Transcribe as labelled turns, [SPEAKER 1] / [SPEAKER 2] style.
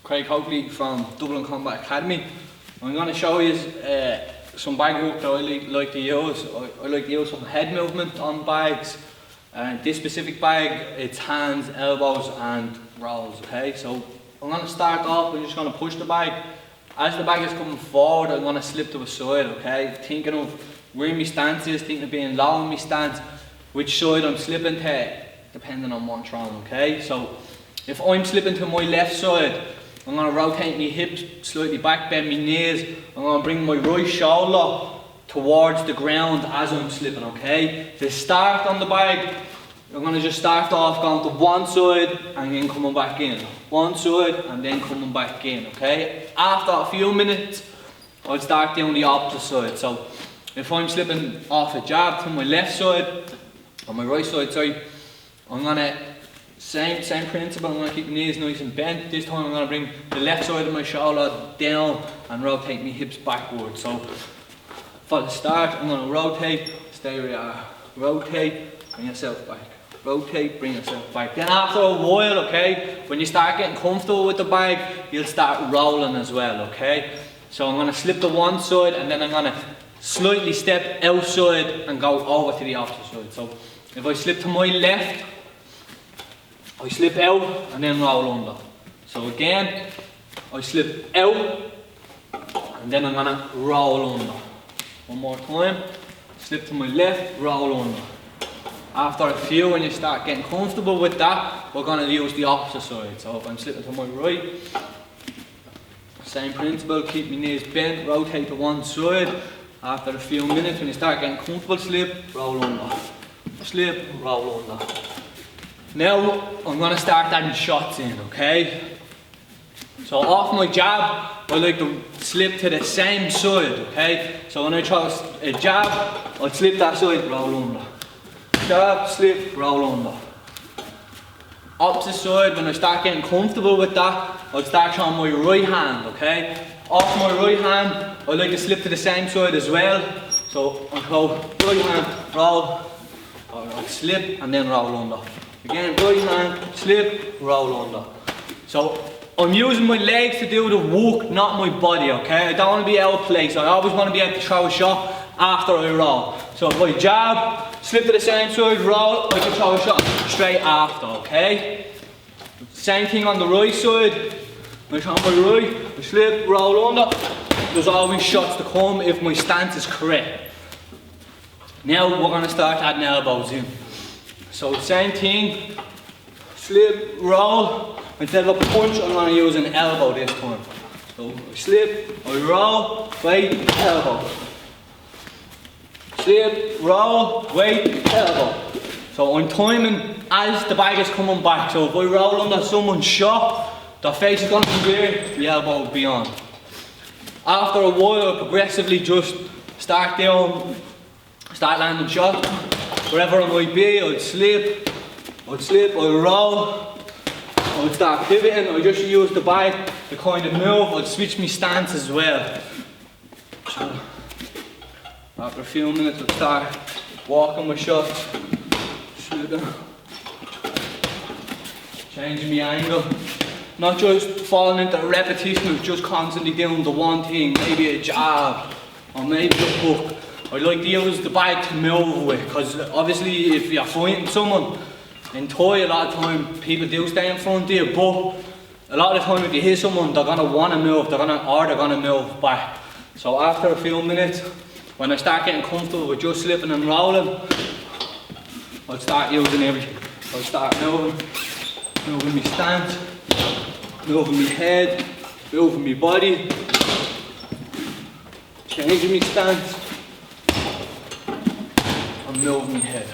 [SPEAKER 1] Coakley from Dublin Combat Academy. I'm going to show you some bag work that I like to use. I like to use some head movement on bags. This specific bag, it's hands, elbows and rolls, okay? So I'm going to start off, I'm just going to push the bag. As the bag is coming forward, I'm going to slip to a side, okay? Thinking of where my stance is, thinking of being low in my stance, which side I'm slipping to, depending on what I'm throwing, okay? So if I'm slipping to my left side, I'm going to rotate my hips slightly back, bend my knees. I'm going to bring my right shoulder towards the ground as I'm slipping, okay? To start on the bag, I'm going to just start off going to one side and then coming back in. One side and then coming back in, okay? After a few minutes, I'll start doing the opposite side. So if I'm slipping off a jab to my left side, on my right side, sorry, I'm going to Same principle, I'm going to keep my knees nice and bent. This time I'm going to bring the left side of my shoulder down and rotate my hips backwards. So for the start, I'm going to rotate, stay where you are. Rotate, bring yourself back. Rotate, bring yourself back. Then after a while, okay, when you start getting comfortable with the bag, you'll start rolling as well, okay? So I'm going to slip to one side and then I'm going to slightly step outside and go over to the opposite side. So if I slip to my left, I slip out and then roll under. So again, I slip out and then I'm going to roll under. One more time, slip to my left, roll under. After a few, when you start getting comfortable with that, we're going to use the opposite side. So if I'm slipping to my right, same principle, keep my knees bent, rotate to one side. After a few minutes, when you start getting comfortable, slip, roll under. Slip, roll under. Now, I'm going to start adding shots in, okay? So off my jab, I like to slip to the same side, okay? So when I throw a jab, I'll slip that side, roll under. Jab, slip, roll under. Opposite side, when I start getting comfortable with that, I'll start throwing my right hand, okay? Off my right hand, I like to slip to the same side as well. So I'll go right hand, roll, I'll slip and then roll under. Again, right hand, slip, roll under. So I'm using my legs to do the work, not my body, okay? I don't want to be out of place. I always want to be able to throw a shot after I roll. So if I jab, slip to the same side, roll, I can throw a shot straight after, okay? Same thing on the right side. I throw my right, I slip, roll under. There's always shots to come if my stance is correct. Now we're going to start adding elbows in. So same thing, slip, roll. Instead of a punch, I'm going to use an elbow this time. So I slip, I roll, wait, elbow. Slip, roll, wait, elbow. So I'm timing as the bag is coming back. So if I roll under someone's shot, their face is going to be there, the elbow will be on. After a while, I progressively just start landing shots. Wherever I might be, I'd slip, I'd roll, I'd start pivoting, I'd just use the bag to kind of move, I'd switch my stance as well. So, after a few minutes I'd start walking my shots, slipping, changing my angle. Not just falling into a repetition of just constantly doing the one thing, maybe a jab, or maybe a hook. I like to use the bag to move with, because obviously if you're fighting someone in Thai, a lot of time people do stay in front of you, but a lot of the time if you hit someone, they're going to want to move, they're going to move back. So after a few minutes, when I start getting comfortable with just slipping and rolling, I'll start using everything. I'll start moving my stance, moving my head, moving my body, changing my stance, and moving my head.